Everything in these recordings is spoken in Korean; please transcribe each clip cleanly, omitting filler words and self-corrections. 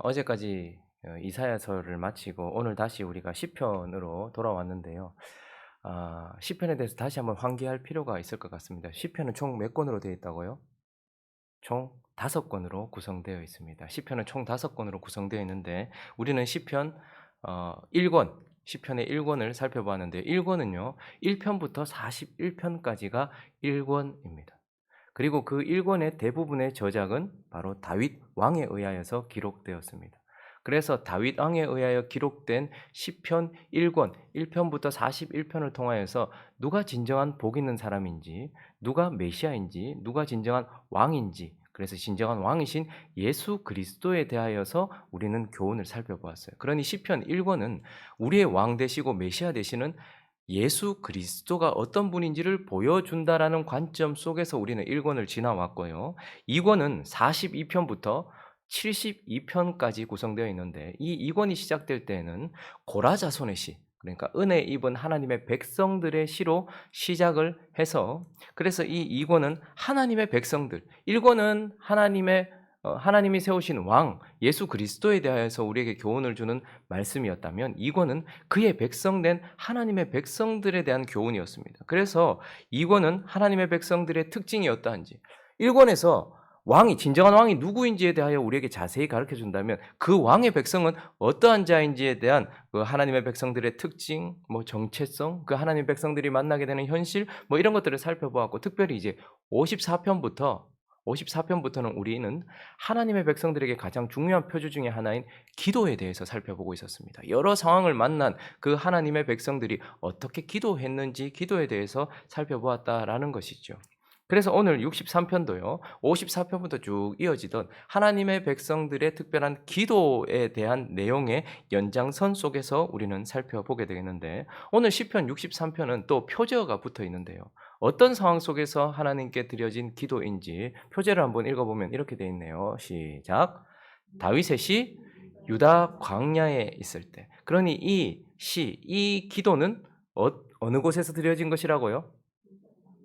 어제까지 이사야서를 마치고 오늘 다시 우리가 시편으로 돌아왔는데요. 시편에 대해서 다시 한번 환기할 필요가 있을 것 같습니다. 시편은 총 몇 권으로 되어 있다고요? 총 5권으로 구성되어 있습니다. 시편은 총 5권으로 구성되어 있는데 우리는 시편 1권, 시편의 1권을 살펴보았는데 1권은요. 1편부터 41편까지가 1권입니다. 그리고 그 1권의 대부분의 저작은 바로 다윗 왕에 의하여서 기록되었습니다. 그래서 다윗 왕에 의하여 기록된 시편 1권, 1편부터 41편을 통하여서 누가 진정한 복 있는 사람인지, 누가 메시아인지, 누가 진정한 왕인지, 그래서 진정한 왕이신 예수 그리스도에 대하여서 우리는 교훈을 살펴보았어요. 그러니 시편 1권은 우리의 왕 되시고 메시아 되시는 예수 그리스도가 어떤 분인지를 보여준다라는 관점 속에서 우리는 1권을 지나왔고요. 2권은 42편부터 72편까지 구성되어 있는데 이 2권이 시작될 때에는 고라자손의 시, 그러니까 은혜 입은 하나님의 백성들의 시로 시작을 해서 그래서 이 2권은 하나님의 백성들, 1권은 하나님이 세우신 왕 예수 그리스도에 대하여서 우리에게 교훈을 주는 말씀이었다면 2권은 그의 백성된 하나님의 백성들에 대한 교훈이었습니다. 그래서 2권은 하나님의 백성들의 특징이 어떠한지 1권에서 진정한 왕이 누구인지에 대하여 우리에게 자세히 가르쳐 준다면 그 왕의 백성은 어떠한 자인지에 대한 그 하나님의 백성들의 특징, 정체성, 그 하나님의 백성들이 만나게 되는 현실, 이런 것들을 살펴보았고 특별히 이제 54편부터는 우리는 하나님의 백성들에게 가장 중요한 표주 중에 하나인 기도에 대해서 살펴보고 있었습니다. 여러 상황을 만난 그 하나님의 백성들이 어떻게 기도했는지 기도에 대해서 살펴보았다라는 것이죠. 그래서 오늘 63편도요. 54편부터 쭉 이어지던 하나님의 백성들의 특별한 기도에 대한 내용의 연장선 속에서 우리는 살펴보게 되겠는데 오늘 시편 63편은 또 표제어가 붙어 있는데요. 어떤 상황 속에서 하나님께 드려진 기도인지 표제를 한번 읽어보면 이렇게 되어 있네요. 시작. 다윗의 시 유다 광야에 있을 때. 그러니 이 기도는 어느 곳에서 드려진 것이라고요?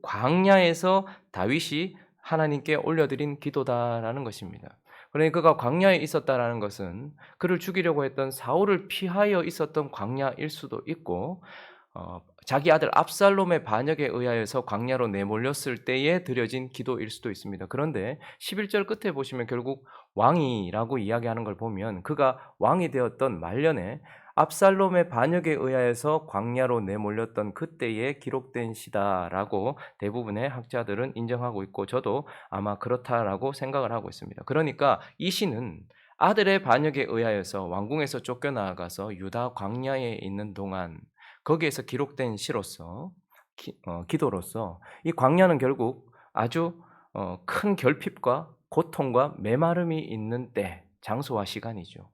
광야에서 다윗이 하나님께 올려드린 기도다라는 것입니다. 그러니 그가 광야에 있었다라는 것은 그를 죽이려고 했던 사울을 피하여 있었던 광야일 수도 있고 자기 아들 압살롬의 반역에 의하여서 광야로 내몰렸을 때에 드려진 기도일 수도 있습니다. 그런데 11절 끝에 보시면 결국 왕이라고 이야기하는 걸 보면 그가 왕이 되었던 말년에 압살롬의 반역에 의하여서 광야로 내몰렸던 그때에 기록된 시다라고 대부분의 학자들은 인정하고 있고 저도 아마 그렇다라고 생각을 하고 있습니다. 그러니까 이 시는 아들의 반역에 의하여서 왕궁에서 쫓겨나가서 유다 광야에 있는 동안 거기에서 기록된 시로서 기도로서 이 광야는 결국 아주 큰 결핍과 고통과 메마름이 있는 때, 장소와 시간이죠.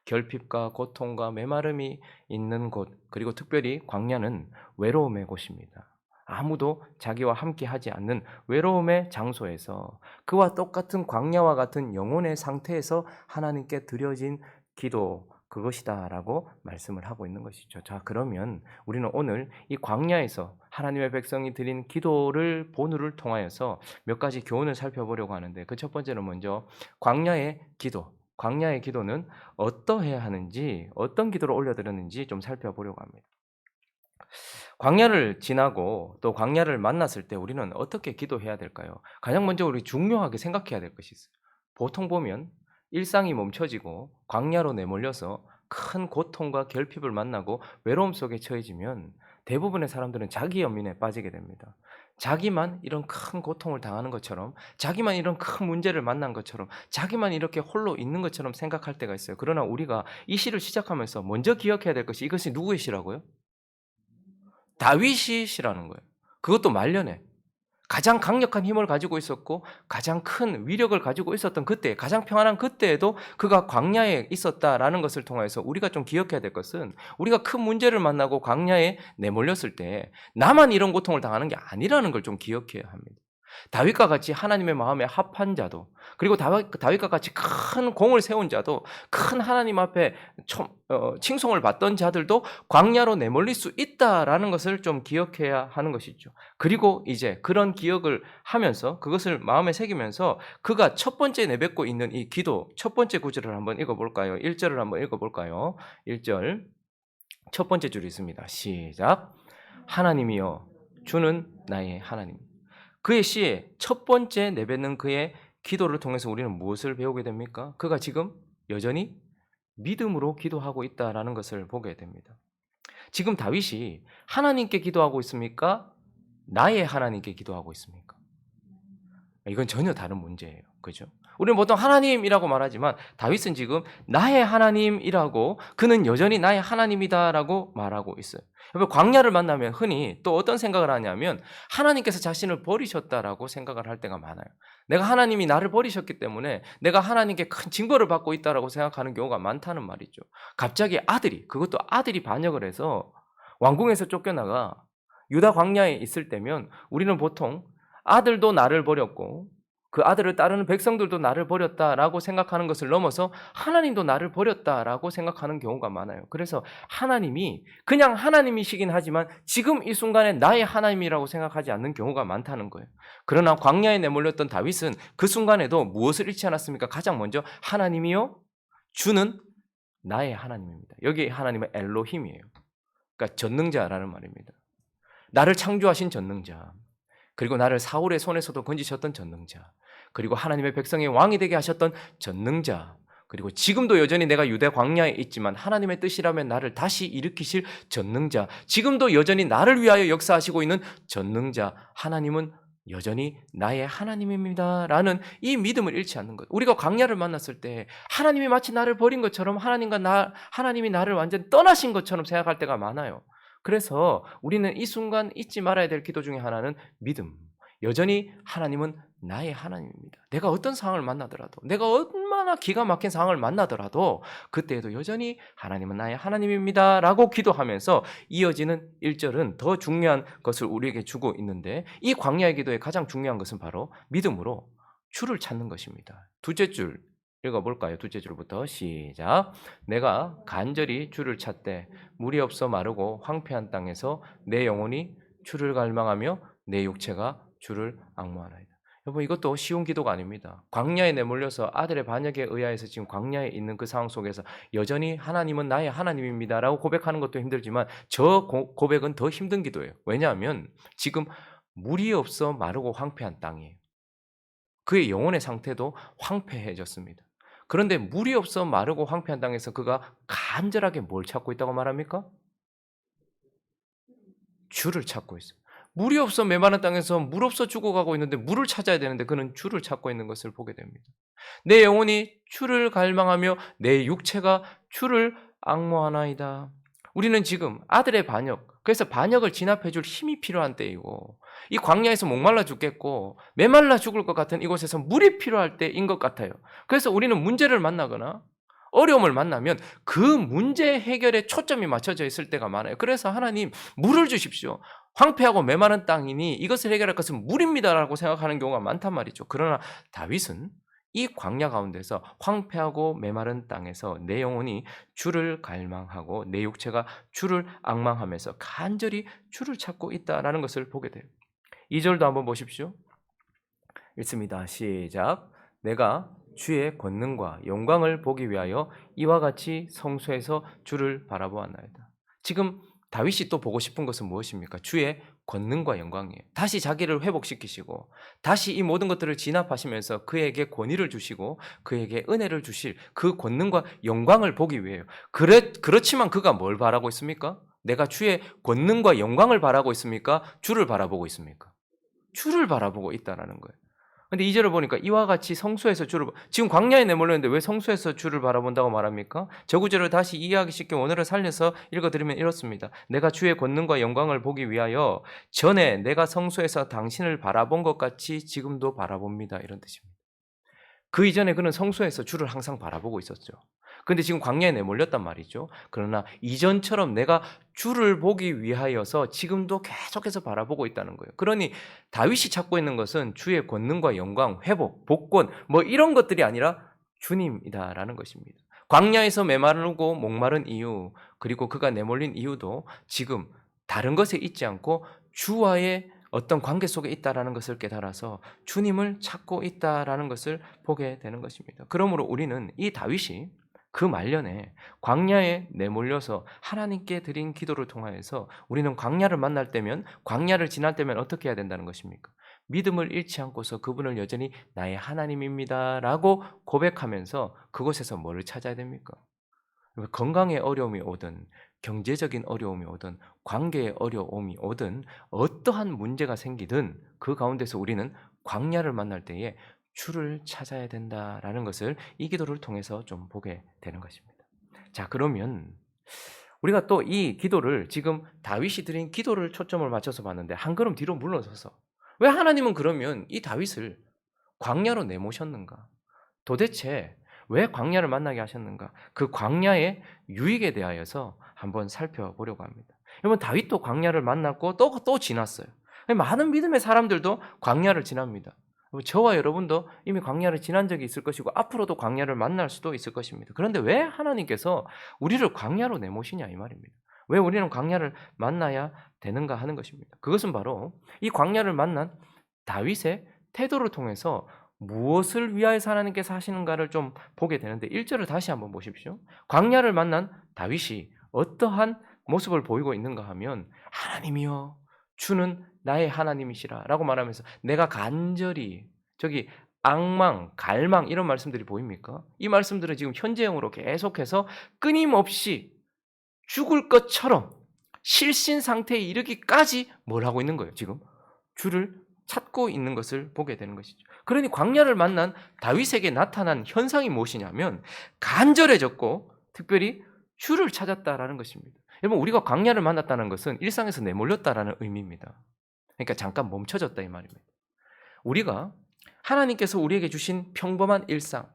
결핍과 고통과 메마름이 있는 곳, 그리고 특별히 광야는 외로움의 곳입니다. 아무도 자기와 함께 하지 않는 외로움의 장소에서 그와 똑같은 광야와 같은 영혼의 상태에서 하나님께 드려진 기도, 그것이다라고 말씀을 하고 있는 것이죠. 자, 그러면 우리는 오늘 이 광야에서 하나님의 백성이 드린 기도를 본울을 통하여서 몇 가지 교훈을 살펴보려고 하는데 그 첫 번째는 먼저 광야의 기도는 어떠해야 하는지, 어떤 기도를 올려드렸는지 좀 살펴보려고 합니다. 광야를 지나고 또 광야를 만났을 때 우리는 어떻게 기도해야 될까요? 가장 먼저 우리 중요하게 생각해야 될 것이 있어요. 보통 보면 일상이 멈춰지고 광야로 내몰려서 큰 고통과 결핍을 만나고 외로움 속에 처해지면 대부분의 사람들은 자기 연민에 빠지게 됩니다. 자기만 이런 큰 고통을 당하는 것처럼, 자기만 이런 큰 문제를 만난 것처럼, 자기만 이렇게 홀로 있는 것처럼 생각할 때가 있어요. 그러나 우리가 이 시를 시작하면서 먼저 기억해야 될 것이 이것이 누구의 시라고요? 다윗이 시라는 거예요. 그것도 말년에. 가장 강력한 힘을 가지고 있었고 가장 큰 위력을 가지고 있었던 그때, 가장 평안한 그때에도 그가 광야에 있었다라는 것을 통해서 우리가 좀 기억해야 될 것은 우리가 큰 문제를 만나고 광야에 내몰렸을 때 나만 이런 고통을 당하는 게 아니라는 걸 좀 기억해야 합니다. 다윗과 같이 하나님의 마음에 합한 자도, 그리고 다윗과 같이 큰 공을 세운 자도, 큰 하나님 앞에 칭송을 받던 자들도 광야로 내몰릴 수 있다라는 것을 좀 기억해야 하는 것이죠. 그리고 이제 그런 기억을 하면서 그것을 마음에 새기면서 그가 첫 번째 내뱉고 있는 이 기도, 첫 번째 구절을 한번 읽어볼까요? 1절을 한번 읽어볼까요? 1절 첫 번째 줄이 있습니다. 시작. 하나님이여 주는 나의 하나님. 그의 시에 첫 번째 내뱉는 그의 기도를 통해서 우리는 무엇을 배우게 됩니까? 그가 지금 여전히 믿음으로 기도하고 있다라는 것을 보게 됩니다. 지금 다윗이 하나님께 기도하고 있습니까? 나의 하나님께 기도하고 있습니까? 이건 전혀 다른 문제예요. 그죠? 우리는 보통 하나님이라고 말하지만 다윗은 지금 나의 하나님이라고, 그는 여전히 나의 하나님이다라고 말하고 있어요. 여러분, 광야를 만나면 흔히 또 어떤 생각을 하냐면 하나님께서 자신을 버리셨다라고 생각을 할 때가 많아요. 내가 하나님이 나를 버리셨기 때문에 내가 하나님께 큰 징벌을 받고 있다라고 생각하는 경우가 많다는 말이죠. 갑자기 그것도 아들이 반역을 해서 왕궁에서 쫓겨나가 유다 광야에 있을 때면 우리는 보통 아들도 나를 버렸고 그 아들을 따르는 백성들도 나를 버렸다라고 생각하는 것을 넘어서 하나님도 나를 버렸다라고 생각하는 경우가 많아요. 그래서 하나님이 그냥 하나님이시긴 하지만 지금 이 순간에 나의 하나님이라고 생각하지 않는 경우가 많다는 거예요. 그러나 광야에 내몰렸던 다윗은 그 순간에도 무엇을 잃지 않았습니까? 가장 먼저 하나님이요 주는 나의 하나님입니다. 여기 하나님은 엘로힘이에요. 그러니까 전능자라는 말입니다. 나를 창조하신 전능자, 그리고 나를 사울의 손에서도 건지셨던 전능자, 그리고 하나님의 백성의 왕이 되게 하셨던 전능자, 그리고 지금도 여전히 내가 유대 광야에 있지만 하나님의 뜻이라면 나를 다시 일으키실 전능자, 지금도 여전히 나를 위하여 역사하시고 있는 전능자, 하나님은 여전히 나의 하나님입니다라는 이 믿음을 잃지 않는 것. 우리가 광야를 만났을 때 하나님이 마치 나를 버린 것처럼 하나님이 나를 완전 떠나신 것처럼 생각할 때가 많아요. 그래서 우리는 이 순간 잊지 말아야 될 기도 중에 하나는 믿음. 여전히 하나님은 나의 하나님입니다. 내가 어떤 상황을 만나더라도, 내가 얼마나 기가 막힌 상황을 만나더라도 그때에도 여전히 하나님은 나의 하나님입니다 라고 기도하면서 이어지는 1절은 더 중요한 것을 우리에게 주고 있는데, 이 광야의 기도의 가장 중요한 것은 바로 믿음으로 주를 찾는 것입니다. 둘째 줄 읽어볼까요? 둘째 줄부터 시작. 내가 간절히 주를 찾되 물이 없어 마르고 황폐한 땅에서 내 영혼이 주를 갈망하며 내 육체가 주를 앙모하나이다. 여러분, 이것도 쉬운 기도가 아닙니다. 광야에 내몰려서 아들의 반역에 의하여서 지금 광야에 있는 그 상황 속에서 여전히 하나님은 나의 하나님입니다라고 고백하는 것도 힘들지만 저 고백은 더 힘든 기도예요. 왜냐하면 지금 물이 없어 마르고 황폐한 땅이에요. 그의 영혼의 상태도 황폐해졌습니다. 그런데 물이 없어 마르고 황폐한 땅에서 그가 간절하게 뭘 찾고 있다고 말합니까? 주를 찾고 있어요. 물이 없어 메마른 땅에서 물 없어 죽어가고 있는데 물을 찾아야 되는데 그는 주를 찾고 있는 것을 보게 됩니다. 내 영혼이 주를 갈망하며 내 육체가 주를 앙모하나이다. 우리는 지금 아들의 반역, 그래서 반역을 진압해 줄 힘이 필요한 때이고, 이 광야에서 목말라 죽겠고 메말라 죽을 것 같은 이곳에서 물이 필요할 때인 것 같아요. 그래서 우리는 문제를 만나거나 어려움을 만나면 그 문제 해결에 초점이 맞춰져 있을 때가 많아요. 그래서 하나님, 물을 주십시오. 황폐하고 메마른 땅이니 이것을 해결할 것은 물입니다라고 생각하는 경우가 많단 말이죠. 그러나 다윗은 이 광야 가운데서 황폐하고 메마른 땅에서 내 영혼이 주를 갈망하고 내 육체가 주를 앙망하면서 간절히 주를 찾고 있다라는 것을 보게 돼요. 2절도 한번 보십시오. 읽습니다. 시작. 내가 주의 권능과 영광을 보기 위하여 이와 같이 성소에서 주를 바라보았나이다. 지금 다윗이 또 보고 싶은 것은 무엇입니까? 주의 권능과 영광이에요. 다시 자기를 회복시키시고 다시 이 모든 것들을 진압하시면서 그에게 권위를 주시고 그에게 은혜를 주실 그 권능과 영광을 보기 위해요. 그렇지만 그가 뭘 바라고 있습니까? 내가 주의 권능과 영광을 바라고 있습니까? 주를 바라보고 있습니까? 주를 바라보고 있다라는 거예요. 근데 2절을 보니까 이와 같이 성소에서 지금 광야에 내몰렸는데 왜 성소에서 주를 바라본다고 말합니까? 저 구절을 다시 이해하기 쉽게 원어를 살려서 읽어드리면 이렇습니다. 내가 주의 권능과 영광을 보기 위하여 전에 내가 성소에서 당신을 바라본 것 같이 지금도 바라봅니다. 이런 뜻입니다. 그 이전에 그는 성소에서 주를 항상 바라보고 있었죠. 근데 지금 광야에 내몰렸단 말이죠. 그러나 이전처럼 내가 주를 보기 위하여서 지금도 계속해서 바라보고 있다는 거예요. 그러니 다윗이 찾고 있는 것은 주의 권능과 영광, 회복, 복권 뭐 이런 것들이 아니라 주님이다라는 것입니다. 광야에서 메마르고 목마른 이유, 그리고 그가 내몰린 이유도 지금 다른 것에 있지 않고 주와의 어떤 관계 속에 있다라는 것을 깨달아서 주님을 찾고 있다라는 것을 보게 되는 것입니다. 그러므로 우리는 이 다윗이 그 말년에 광야에 내몰려서 하나님께 드린 기도를 통하여서 우리는 광야를 만날 때면, 광야를 지날 때면 어떻게 해야 된다는 것입니까? 믿음을 잃지 않고서 그분을 여전히 나의 하나님입니다라고 고백하면서 그곳에서 뭐를 찾아야 됩니까? 건강에 어려움이 오든 경제적인 어려움이 오든 관계의 어려움이 오든 어떠한 문제가 생기든 그 가운데서 우리는 광야를 만날 때에 주를 찾아야 된다라는 것을 이 기도를 통해서 좀 보게 되는 것입니다. 자, 그러면 우리가 또 이 기도를 지금 다윗이 드린 기도를 초점을 맞춰서 봤는데 한 걸음 뒤로 물러서서 왜 하나님은 그러면 이 다윗을 광야로 내모셨는가? 도대체 왜 광야를 만나게 하셨는가? 그 광야의 유익에 대하여서 한번 살펴보려고 합니다. 여러분 다윗도 광야를 만났고 또 지났어요. 많은 믿음의 사람들도 광야를 지납니다. 저와 여러분도 이미 광야를 지난 적이 있을 것이고 앞으로도 광야를 만날 수도 있을 것입니다. 그런데 왜 하나님께서 우리를 광야로 내모시냐 이 말입니다. 왜 우리는 광야를 만나야 되는가 하는 것입니다. 그것은 바로 이 광야를 만난 다윗의 태도를 통해서 무엇을 위하여서 하나님께서 하시는가를 좀 보게 되는데 1절을 다시 한번 보십시오. 광야를 만난 다윗이 어떠한 모습을 보이고 있는가 하면 하나님이여 주는 나의 하나님이시라 라고 말하면서 내가 간절히 저기 앙망, 갈망 이런 말씀들이 보입니까? 이 말씀들은 지금 현재형으로 계속해서 끊임없이 죽을 것처럼 실신 상태에 이르기까지 뭘 하고 있는 거예요 지금? 주를 찾고 있는 것을 보게 되는 것이죠. 그러니 광야를 만난 다윗에게 나타난 현상이 무엇이냐면 간절해졌고 특별히 주를 찾았다라는 것입니다. 여러분 우리가 광야를 만났다는 것은 일상에서 내몰렸다라는 의미입니다. 그러니까 잠깐 멈춰졌다 이 말입니다. 우리가 하나님께서 우리에게 주신 평범한 일상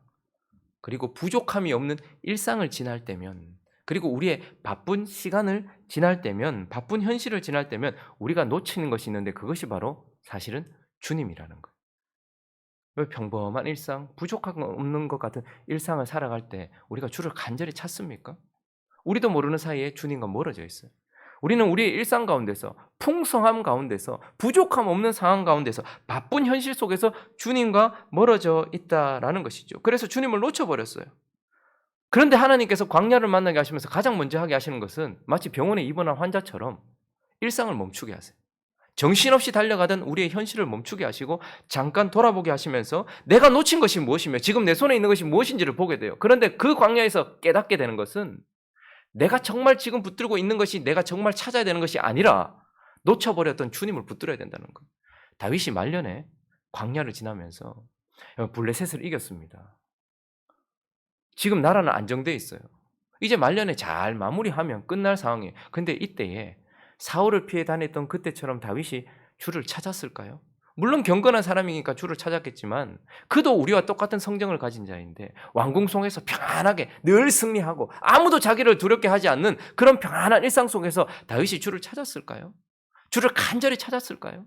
그리고 부족함이 없는 일상을 지날 때면 그리고 우리의 바쁜 시간을 지날 때면 바쁜 현실을 지날 때면 우리가 놓치는 것이 있는데 그것이 바로 사실은 주님이라는 거예요. 왜 평범한 일상, 부족한 거 없는 것 같은 일상을 살아갈 때 우리가 주를 간절히 찾습니까? 우리도 모르는 사이에 주님과 멀어져 있어요. 우리는 우리의 일상 가운데서 풍성함 가운데서 부족함 없는 상황 가운데서 바쁜 현실 속에서 주님과 멀어져 있다라는 것이죠. 그래서 주님을 놓쳐버렸어요. 그런데 하나님께서 광야를 만나게 하시면서 가장 먼저 하게 하시는 것은 마치 병원에 입원한 환자처럼 일상을 멈추게 하세요. 정신없이 달려가던 우리의 현실을 멈추게 하시고 잠깐 돌아보게 하시면서 내가 놓친 것이 무엇이며 지금 내 손에 있는 것이 무엇인지를 보게 돼요. 그런데 그 광야에서 깨닫게 되는 것은 내가 정말 지금 붙들고 있는 것이 내가 정말 찾아야 되는 것이 아니라 놓쳐버렸던 주님을 붙들어야 된다는 거예요. 다윗이 말년에 광야를 지나면서 블레셋을 이겼습니다. 지금 나라는 안정되어 있어요. 이제 말년에 잘 마무리하면 끝날 상황이에요. 근데 이때에 사울을 피해 다녔던 그때처럼 다윗이 주를 찾았을까요? 물론 경건한 사람이니까 주를 찾았겠지만 그도 우리와 똑같은 성정을 가진 자인데 왕궁송에서 평안하게 늘 승리하고 아무도 자기를 두렵게 하지 않는 그런 평안한 일상 속에서 다윗이 주를 찾았을까요? 주를 간절히 찾았을까요?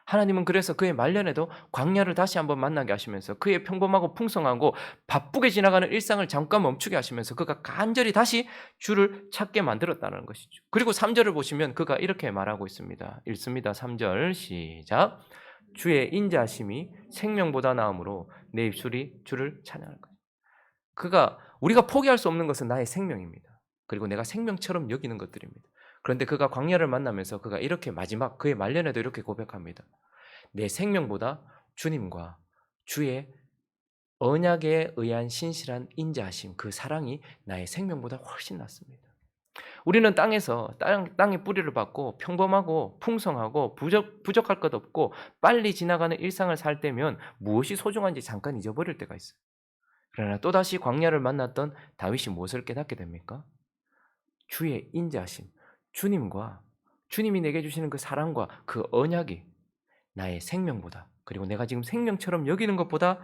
하나님은 그래서 그의 말년에도 광야를 다시 한번 만나게 하시면서 그의 평범하고 풍성하고 바쁘게 지나가는 일상을 잠깐 멈추게 하시면서 그가 간절히 다시 주를 찾게 만들었다는 것이죠. 그리고 3절을 보시면 그가 이렇게 말하고 있습니다. 읽습니다. 3절 시작. 주의 인자하심이 생명보다 나음으로 내 입술이 주를 찬양할 것이다. 우리가 포기할 수 없는 것은 나의 생명입니다. 그리고 내가 생명처럼 여기는 것들입니다. 그런데 그가 광야를 만나면서 그가 이렇게 마지막 그의 말년에도 이렇게 고백합니다. 내 생명보다 주님과 주의 언약에 의한 신실한 인자하심 그 사랑이 나의 생명보다 훨씬 낫습니다. 우리는 땅에서 땅의 뿌리를 받고 평범하고 풍성하고 부족할 것 없고 빨리 지나가는 일상을 살 때면 무엇이 소중한지 잠깐 잊어버릴 때가 있어요. 그러나 또다시 광야를 만났던 다윗이 무엇을 깨닫게 됩니까? 주의 인자하심, 주님과 주님이 내게 주시는 그 사랑과 그 언약이 나의 생명보다 그리고 내가 지금 생명처럼 여기는 것보다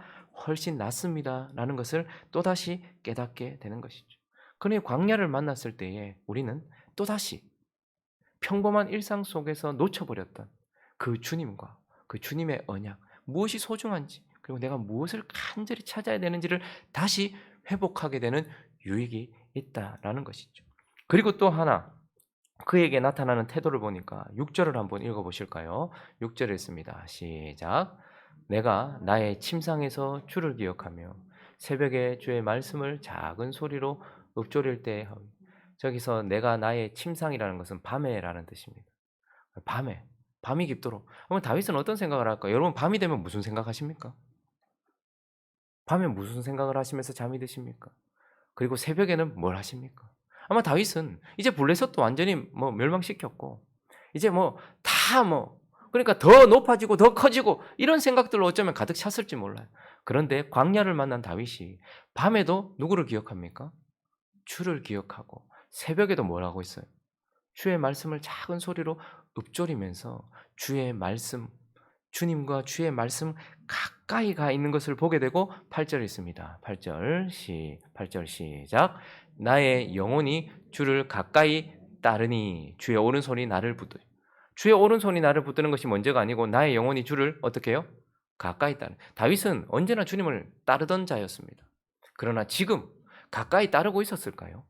훨씬 낫습니다라는 것을 또다시 깨닫게 되는 것이죠. 그러니 광야를 만났을 때에 우리는 또다시 평범한 일상 속에서 놓쳐버렸던 그 주님과 그 주님의 언약, 무엇이 소중한지, 그리고 내가 무엇을 간절히 찾아야 되는지를 다시 회복하게 되는 유익이 있다라는 것이죠. 그리고 또 하나, 그에게 나타나는 태도를 보니까 6절을 한번 읽어 보실까요? 6절에 있습니다. 시작. 내가 나의 침상에서 주를 기억하며 새벽에 주의 말씀을 작은 소리로 읊조릴 때 하오니. 저기서 내가 나의 침상이라는 것은 밤에라는 뜻입니다. 밤에, 밤이 깊도록. 그러면 다윗은 어떤 생각을 할까요? 여러분 밤이 되면 무슨 생각하십니까? 밤에 무슨 생각을 하시면서 잠이 드십니까? 그리고 새벽에는 뭘 하십니까? 아마 다윗은 이제 블레셋도 완전히 뭐 멸망시켰고 이제 뭐 다 뭐 그러니까 더 높아지고 더 커지고 이런 생각들로 어쩌면 가득 찼을지 몰라요. 그런데 광야를 만난 다윗이 밤에도 누구를 기억합니까? 주를 기억하고 새벽에도 뭘 하고 있어요? 주의 말씀을 작은 소리로 읊조리면서 주의 말씀, 주님과 주의 말씀 가까이 가 있는 것을 보게 되고 8절에 있습니다. 8절 시작. 나의 영혼이 주를 가까이 따르니 주의 오른손이 나를 붙들. 주의 오른손이 나를 붙드는 것이 먼저가 아니고 나의 영혼이 주를 어떻게 해요? 가까이 따르. 다윗은 언제나 주님을 따르던 자였습니다. 그러나 지금 가까이 따르고 있었을까요?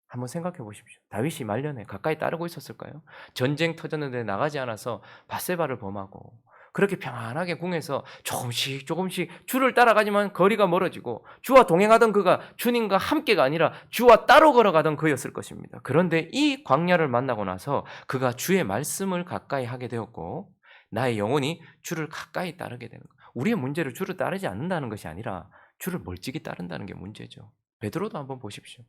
한번 생각해 보십시오. 다윗이 말년에 가까이 따르고 있었을까요? 전쟁 터졌는데 나가지 않아서 밧세바를 범하고 그렇게 평안하게 궁에서 조금씩 조금씩 주를 따라가지만 거리가 멀어지고 주와 동행하던 그가 주님과 함께가 아니라 주와 따로 걸어가던 그였을 것입니다. 그런데 이 광야를 만나고 나서 그가 주의 말씀을 가까이 하게 되었고 나의 영혼이 주를 가까이 따르게 되는 거예요. 우리의 문제를 주를 따르지 않는다는 것이 아니라 주를 멀찍이 따른다는 게 문제죠. 베드로도 한번 보십시오.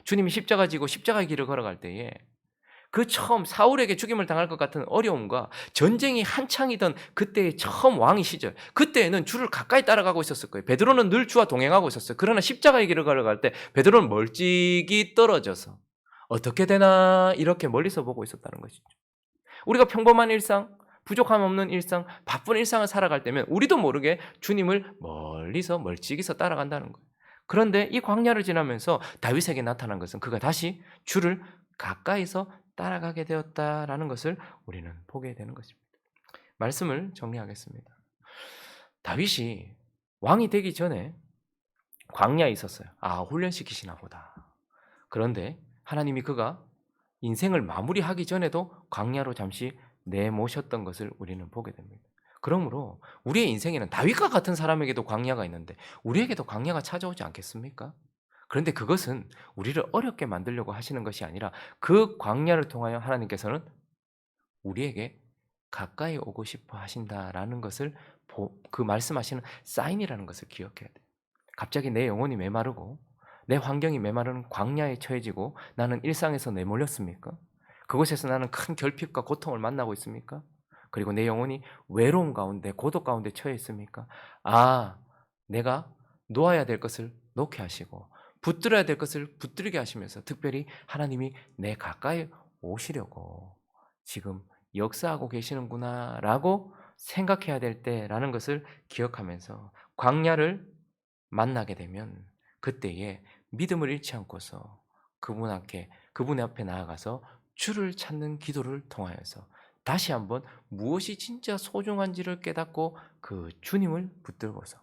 주님이 십자가 지고 십자가의 길을 걸어갈 때에 그 처음 사울에게 죽임을 당할 것 같은 어려움과 전쟁이 한창이던 그때의 처음 왕위 시절, 그때에는 주를 가까이 따라가고 있었을 거예요. 베드로는 늘 주와 동행하고 있었어요. 그러나 십자가의 길을 걸어갈 때 베드로는 멀찍이 떨어져서 어떻게 되나 이렇게 멀리서 보고 있었다는 것이죠. 우리가 평범한 일상, 부족함 없는 일상, 바쁜 일상을 살아갈 때면 우리도 모르게 주님을 멀리서 멀찍이서 따라간다는 거예요. 그런데 이 광야를 지나면서 다윗에게 나타난 것은 그가 다시 주를 가까이서 따라가게 되었다라는 것을 우리는 보게 되는 것입니다. 말씀을 정리하겠습니다. 다윗이 왕이 되기 전에 광야에 있었어요. 훈련시키시나 보다. 그런데 하나님이 그가 인생을 마무리하기 전에도 광야로 잠시 내모셨던 것을 우리는 보게 됩니다. 그러므로 우리의 인생에는 다윗과 같은 사람에게도 광야가 있는데 우리에게도 광야가 찾아오지 않겠습니까? 그런데 그것은 우리를 어렵게 만들려고 하시는 것이 아니라 그 광야를 통하여 하나님께서는 우리에게 가까이 오고 싶어 하신다라는 것을 그 말씀하시는 사인이라는 것을 기억해야 돼요. 갑자기 내 영혼이 메마르고 내 환경이 메마른 광야에 처해지고 나는 일상에서 내몰렸습니까? 그곳에서 나는 큰 결핍과 고통을 만나고 있습니까? 그리고 내 영혼이 외로움 가운데 고독 가운데 처해 있습니까? 내가 놓아야 될 것을 놓게 하시고 붙들어야 될 것을 붙들게 하시면서 특별히 하나님이 내 가까이 오시려고 지금 역사하고 계시는구나라고 생각해야 될 때라는 것을 기억하면서 광야를 만나게 되면 그때에 믿음을 잃지 않고서 그분 앞에 나아가서 주를 찾는 기도를 통하여서 다시 한번 무엇이 진짜 소중한지를 깨닫고 그 주님을 붙들고서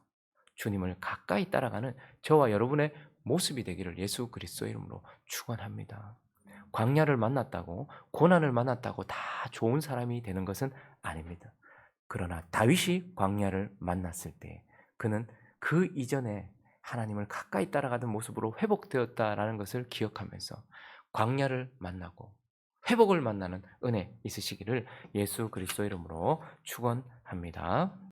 주님을 가까이 따라가는 저와 여러분의 모습이 되기를 예수 그리스도의 이름으로 축원합니다. 광야를 만났다고 고난을 만났다고 다 좋은 사람이 되는 것은 아닙니다. 그러나 다윗이 광야를 만났을 때 그는 그 이전에 하나님을 가까이 따라가던 모습으로 회복되었다라는 것을 기억하면서 광야를 만나고 회복을 만나는 은혜 있으시기를 예수 그리스도 이름으로 축원합니다.